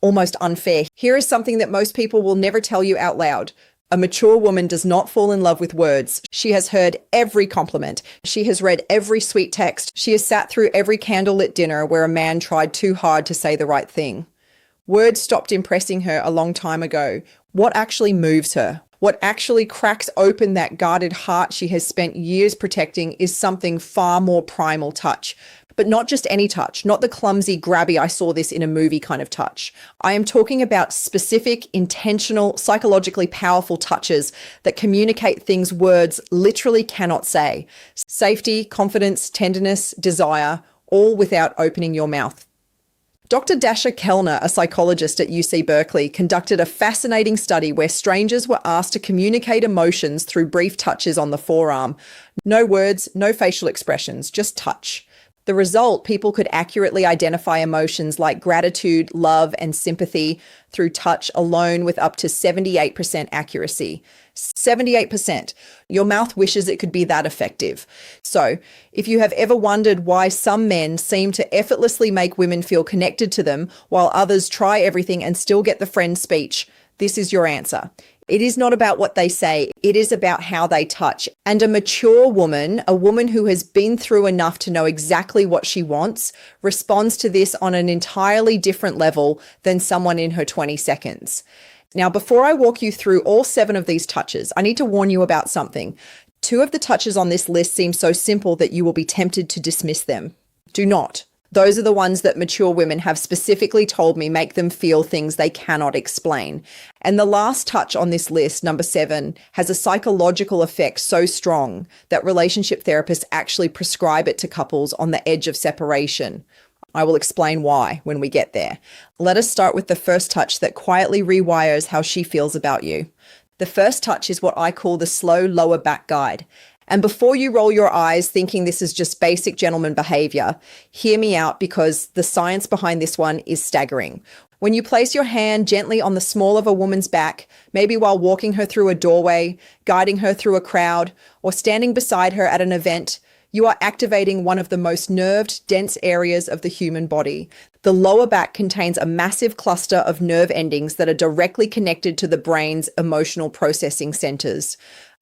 almost unfair. Here is something that most people will never tell you out loud. A mature woman does not fall in love with words. She has heard every compliment. She has read every sweet text. She has sat through every candlelit dinner where a man tried too hard to say the right thing. Words stopped impressing her a long time ago. What actually moves her? What actually cracks open that guarded heart she has spent years protecting is something far more primal touch. But not just any touch, not the clumsy, grabby, I saw this in a movie kind of touch. I am talking about specific, intentional, psychologically powerful touches that communicate things words literally cannot say. Safety, confidence, tenderness, desire, all without opening your mouth. Dr. Dasha Kellner, a psychologist at UC Berkeley, conducted a fascinating study where strangers were asked to communicate emotions through brief touches on the forearm. No words, no facial expressions, just touch. The result, people could accurately identify emotions like gratitude, love, and sympathy through touch alone with up to 78% accuracy. 78%. Your mouth wishes it could be that effective. So, if you have ever wondered why some men seem to effortlessly make women feel connected to them while others try everything and still get the friend speech, this is your answer. It is not about what they say, it is about how they touch. And a mature woman, a woman who has been through enough to know exactly what she wants, responds to this on an entirely different level than someone in her 20 seconds. Now, before I walk you through all 7 of these touches, I need to warn you about something. 2 of the touches on this list seem so simple that you will be tempted to dismiss them. Do not. Those are the ones that mature women have specifically told me make them feel things they cannot explain. And the last touch on this list, number 7, has a psychological effect so strong that relationship therapists actually prescribe it to couples on the edge of separation. I will explain why when we get there. Let us start with the first touch that quietly rewires how she feels about you. The first touch is what I call the slow lower back guide. And before you roll your eyes thinking this is just basic gentleman behavior, hear me out because the science behind this one is staggering. When you place your hand gently on the small of a woman's back, maybe while walking her through a doorway, guiding her through a crowd, or standing beside her at an event, you are activating one of the most nerved, dense areas of the human body. The lower back contains a massive cluster of nerve endings that are directly connected to the brain's emotional processing centers.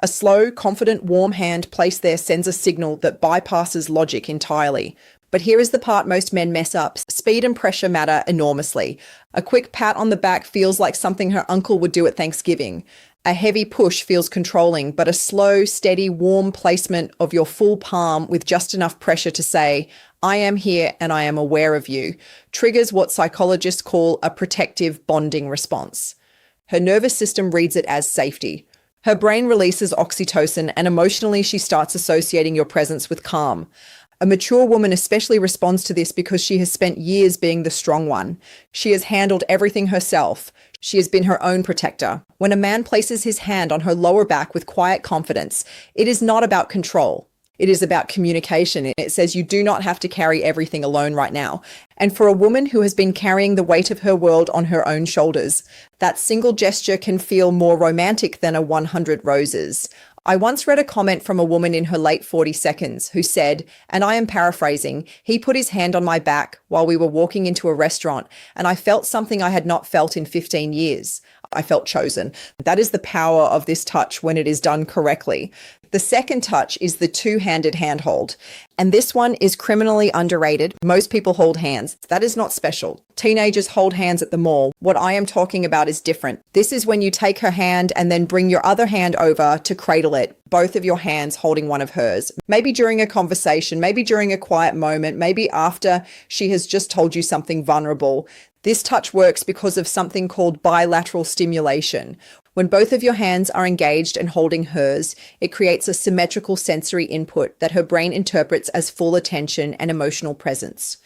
A slow, confident, warm hand placed there sends a signal that bypasses logic entirely. But here is the part most men mess up. Speed and pressure matter enormously. A quick pat on the back feels like something her uncle would do at Thanksgiving. A heavy push feels controlling, but a slow, steady, warm placement of your full palm with just enough pressure to say, I am here and I am aware of you, triggers what psychologists call a protective bonding response. Her nervous system reads it as safety. Her brain releases oxytocin and emotionally she starts associating your presence with calm. A mature woman especially responds to this because she has spent years being the strong one. She has handled everything herself. She has been her own protector. When a man places his hand on her lower back with quiet confidence, it is not about control. It is about communication. It says you do not have to carry everything alone right now. And for a woman who has been carrying the weight of her world on her own shoulders, that single gesture can feel more romantic than a 100 roses. I once read a comment from a woman in her late 40 seconds who said, and I am paraphrasing, he put his hand on my back while we were walking into a restaurant, and I felt something I had not felt in 15 years. I felt chosen. That is the power of this touch when it is done correctly. The second touch is the two-handed handhold. And this one is criminally underrated. Most people hold hands. That is not special. Teenagers hold hands at the mall. What I am talking about is different. This is when you take her hand and then bring your other hand over to cradle it, both of your hands holding one of hers. Maybe during a conversation, maybe during a quiet moment, maybe after she has just told you something vulnerable. This touch works because of something called bilateral stimulation. When both of your hands are engaged and holding hers, it creates a symmetrical sensory input that her brain interprets as full attention and emotional presence.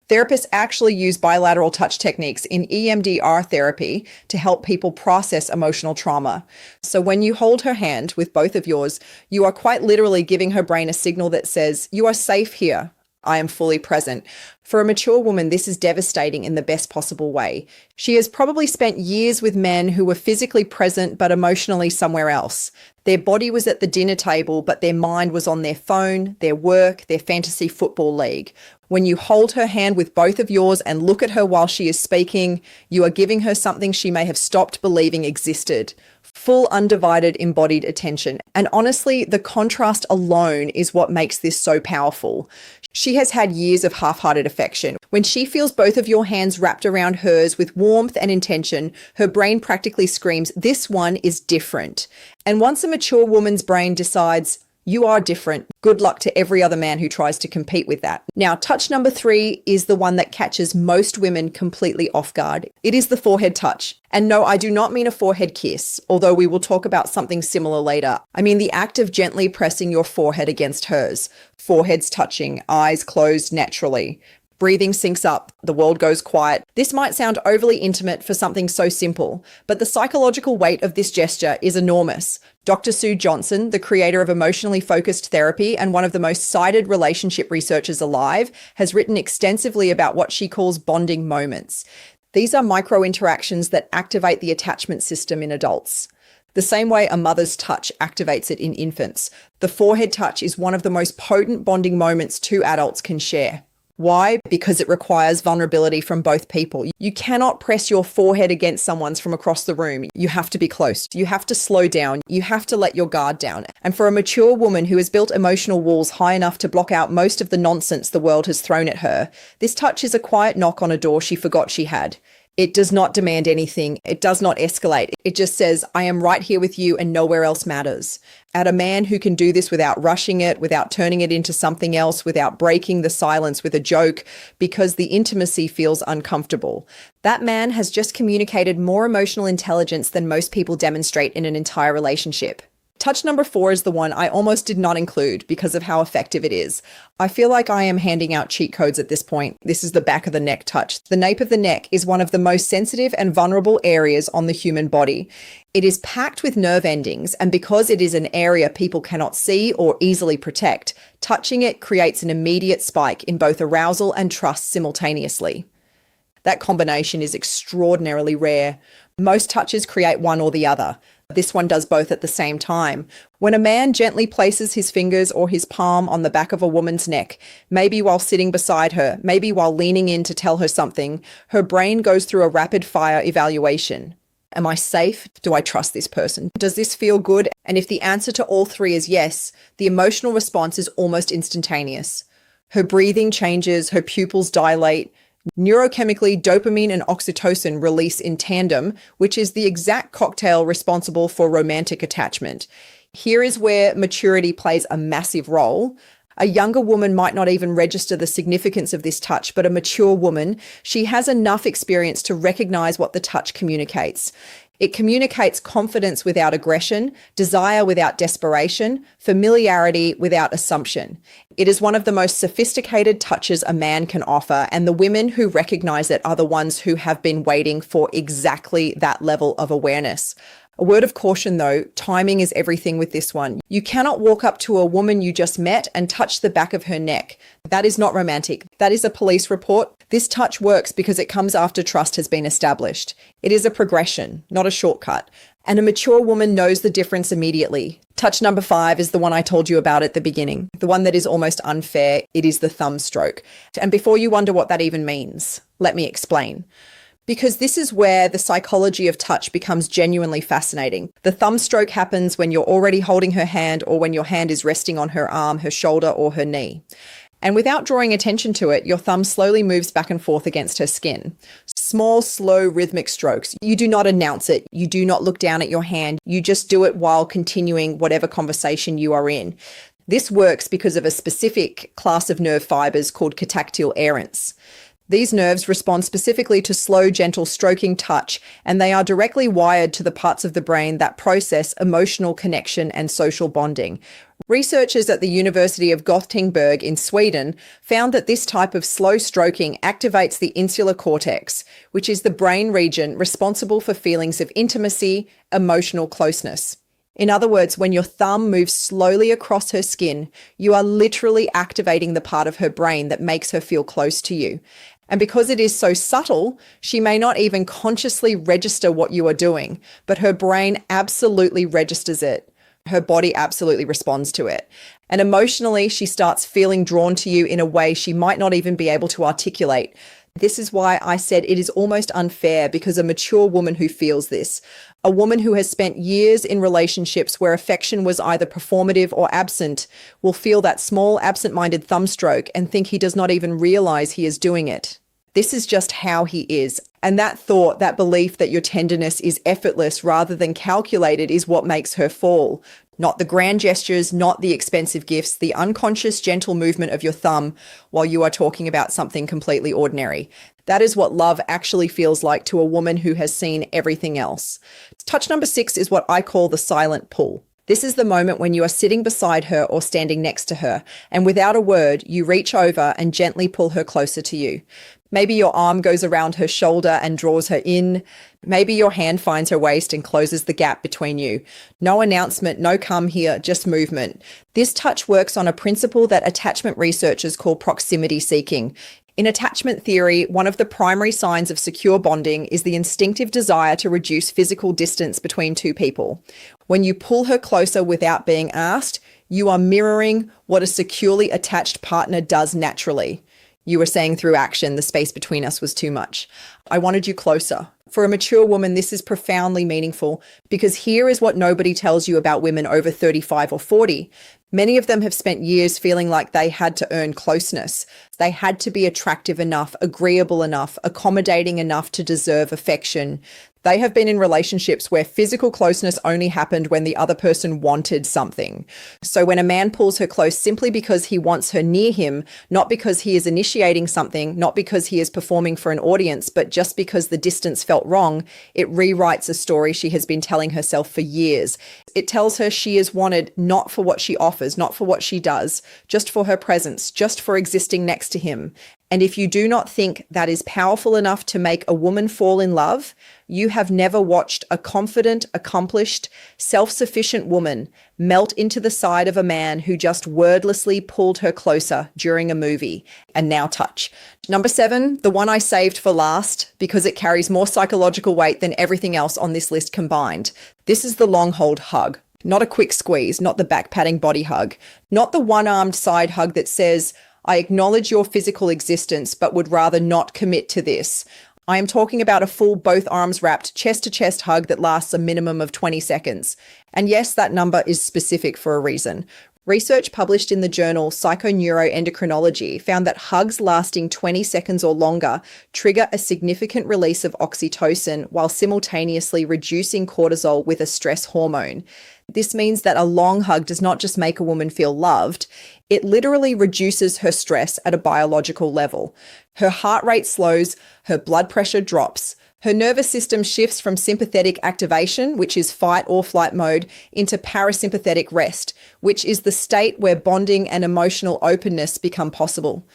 Therapists actually use bilateral touch techniques in EMDR therapy to help people process emotional trauma. So when you hold her hand with both of yours, you are quite literally giving her brain a signal that says, you are safe here. I am fully present. For a mature woman, this is devastating in the best possible way. She has probably spent years with men who were physically present but emotionally somewhere else. Their body was at the dinner table, but their mind was on their phone, their work, their fantasy football league. When you hold her hand with both of yours and look at her while she is speaking, you are giving her something she may have stopped believing existed. Full, undivided, embodied attention. And honestly, the contrast alone is what makes this so powerful. She has had years of half-hearted affection. When she feels both of your hands wrapped around hers with warmth and intention, her brain practically screams, "This one is different." And once a mature woman's brain decides, "You are different," good luck to every other man who tries to compete with that. Now, touch number 3 is the one that catches most women completely off guard. It is the forehead touch. And no, I do not mean a forehead kiss, although we will talk about something similar later. I mean the act of gently pressing your forehead against hers. Foreheads touching, eyes closed naturally. Breathing syncs up, the world goes quiet. This might sound overly intimate for something so simple, but the psychological weight of this gesture is enormous. Dr. Sue Johnson, the creator of emotionally focused therapy and one of the most cited relationship researchers alive, has written extensively about what she calls bonding moments. These are micro interactions that activate the attachment system in adults. The same way a mother's touch activates it in infants, the forehead touch is one of the most potent bonding moments two adults can share. Why? Because it requires vulnerability from both people. You cannot press your forehead against someone's from across the room. You have to be close. You have to slow down. You have to let your guard down. And for a mature woman who has built emotional walls high enough to block out most of the nonsense the world has thrown at her, this touch is a quiet knock on a door she forgot she had. It does not demand anything. It does not escalate. It just says, "I am right here with you and nowhere else matters." At a man who can do this without rushing it, without turning it into something else, without breaking the silence with a joke, because the intimacy feels uncomfortable. That man has just communicated more emotional intelligence than most people demonstrate in an entire relationship. Touch number 4 is the one I almost did not include because of how effective it is. I feel like I am handing out cheat codes at this point. This is the back of the neck touch. The nape of the neck is one of the most sensitive and vulnerable areas on the human body. It is packed with nerve endings, and because it is an area people cannot see or easily protect, touching it creates an immediate spike in both arousal and trust simultaneously. That combination is extraordinarily rare. Most touches create one or the other. This one does both at the same time. When a man gently places his fingers or his palm on the back of a woman's neck, maybe while sitting beside her, maybe while leaning in to tell her something, her brain goes through a rapid-fire evaluation. Am I safe? Do I trust this person? Does this feel good? And if the answer to all 3 is yes, the emotional response is almost instantaneous. Her breathing changes, her pupils dilate. Neurochemically, dopamine and oxytocin release in tandem, which is the exact cocktail responsible for romantic attachment. Here is where maturity plays a massive role. A younger woman might not even register the significance of this touch, but a mature woman, she has enough experience to recognize what the touch communicates. It communicates confidence without aggression, desire without desperation, familiarity without assumption. It is one of the most sophisticated touches a man can offer, and the women who recognize it are the ones who have been waiting for exactly that level of awareness. A word of caution though, timing is everything with this one. You cannot walk up to a woman you just met and touch the back of her neck. That is not romantic. That is a police report. This touch works because it comes after trust has been established. It is a progression, not a shortcut. And a mature woman knows the difference immediately. Touch number 5 is the one I told you about at the beginning, the one that is almost unfair. It is the thumb stroke. And before you wonder what that even means, let me explain. Because this is where the psychology of touch becomes genuinely fascinating. The thumb stroke happens when you're already holding her hand or when your hand is resting on her arm, her shoulder, or her knee. And without drawing attention to it, your thumb slowly moves back and forth against her skin. Small, slow, rhythmic strokes. You do not announce it. You do not look down at your hand. You just do it while continuing whatever conversation you are in. This works because of a specific class of nerve fibers called catactyl aerents. These nerves respond specifically to slow, gentle stroking touch, and they are directly wired to the parts of the brain that process emotional connection and social bonding. Researchers at the University of Gothenburg in Sweden found that this type of slow stroking activates the insular cortex, which is the brain region responsible for feelings of intimacy, emotional closeness. In other words, when your thumb moves slowly across her skin, you are literally activating the part of her brain that makes her feel close to you. And because it is so subtle, she may not even consciously register what you are doing, but her brain absolutely registers it. Her body absolutely responds to it. And emotionally, she starts feeling drawn to you in a way she might not even be able to articulate. This is why I said it is almost unfair, because a mature woman who feels this, a woman who has spent years in relationships where affection was either performative or absent, will feel that small absent-minded thumbstroke and think he does not even realize he is doing it. This is just how he is. And that thought, that belief that your tenderness is effortless rather than calculated, is what makes her fall. Not the grand gestures, not the expensive gifts, the unconscious gentle movement of your thumb while you are talking about something completely ordinary. That is what love actually feels like to a woman who has seen everything else. Touch number 6 is what I call the silent pull. This is the moment when you are sitting beside her or standing next to her, and without a word, you reach over and gently pull her closer to you. Maybe your arm goes around her shoulder and draws her in. Maybe your hand finds her waist and closes the gap between you. No announcement, no come here, just movement. This touch works on a principle that attachment researchers call proximity seeking. In attachment theory, one of the primary signs of secure bonding is the instinctive desire to reduce physical distance between two people. When you pull her closer without being asked, you are mirroring what a securely attached partner does naturally. You were saying through action, the space between us was too much. I wanted you closer. For a mature woman, this is profoundly meaningful, because here is what nobody tells you about women over 35 or 40. Many of them have spent years feeling like they had to earn closeness. They had to be attractive enough, agreeable enough, accommodating enough to deserve affection. They have been in relationships where physical closeness only happened when the other person wanted something. So when a man pulls her close simply because he wants her near him, not because he is initiating something, not because he is performing for an audience, but just because the distance felt wrong, it rewrites a story she has been telling herself for years. It tells her she is wanted not for what she offers, not for what she does, just for her presence, just for existing next to him. And if you do not think that is powerful enough to make a woman fall in love, you have never watched a confident, accomplished, self-sufficient woman melt into the side of a man who just wordlessly pulled her closer during a movie. And now touch. Number 7, the one I saved for last because it carries more psychological weight than everything else on this list combined. This is the long hold hug. Not a quick squeeze, not the back-patting body hug, not the one-armed side hug that says, I acknowledge your physical existence, but would rather not commit to this. I am talking about a full both arms wrapped chest-to-chest hug that lasts a minimum of 20 seconds. And yes, that number is specific for a reason. Research published in the journal Psychoneuroendocrinology found that hugs lasting 20 seconds or longer trigger a significant release of oxytocin while simultaneously reducing cortisol with a stress hormone. This means that a long hug does not just make a woman feel loved, it literally reduces her stress at a biological level. Her heart rate slows, her blood pressure drops, her nervous system shifts from sympathetic activation, which is fight or flight mode, into parasympathetic rest, which is the state where bonding and emotional openness become possible.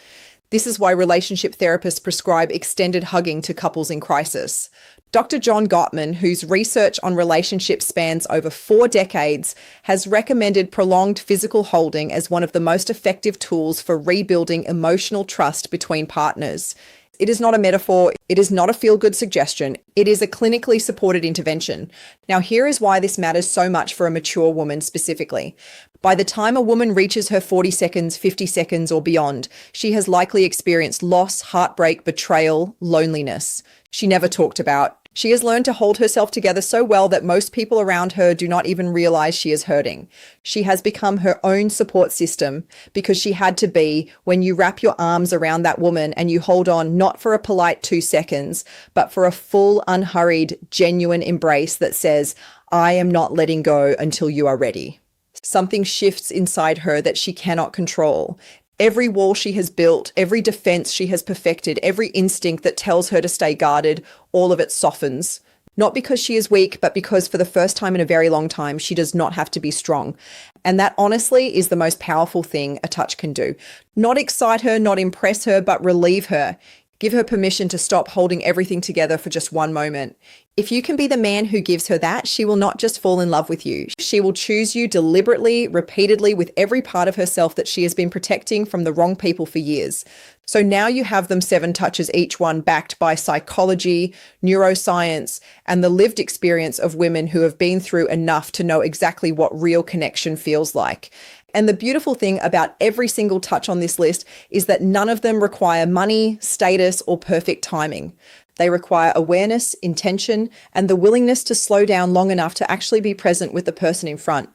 This is why relationship therapists prescribe extended hugging to couples in crisis. Dr. John Gottman, whose research on relationships spans over 4 decades, has recommended prolonged physical holding as one of the most effective tools for rebuilding emotional trust between partners. It is not a metaphor. It is not a feel-good suggestion. It is a clinically supported intervention. Now, here is why this matters so much for a mature woman specifically. By the time a woman reaches her 40 seconds, 50 seconds, or beyond, she has likely experienced loss, heartbreak, betrayal, loneliness. She never talked about. She has learned to hold herself together so well that most people around her do not even realize she is hurting. She has become her own support system because she had to be when you wrap your arms around that woman and you hold on not for a polite 2 seconds, but for a full, unhurried, genuine embrace that says, I am not letting go until you are ready. Something shifts inside her that she cannot control. Every wall she has built, every defense she has perfected, every instinct that tells her to stay guarded, all of it softens. Not because she is weak, but because for the first time in a very long time, she does not have to be strong. And that honestly is the most powerful thing a touch can do. Not excite her, not impress her, but relieve her. Give her permission to stop holding everything together for just one moment. If you can be the man who gives her that, she will not just fall in love with you. She will choose you deliberately, repeatedly, with every part of herself that she has been protecting from the wrong people for years. So now you have them 7 touches, each one backed by psychology, neuroscience, and the lived experience of women who have been through enough to know exactly what real connection feels like. And the beautiful thing about every single touch on this list is that none of them require money, status, or perfect timing. They require awareness, intention, and the willingness to slow down long enough to actually be present with the person in front.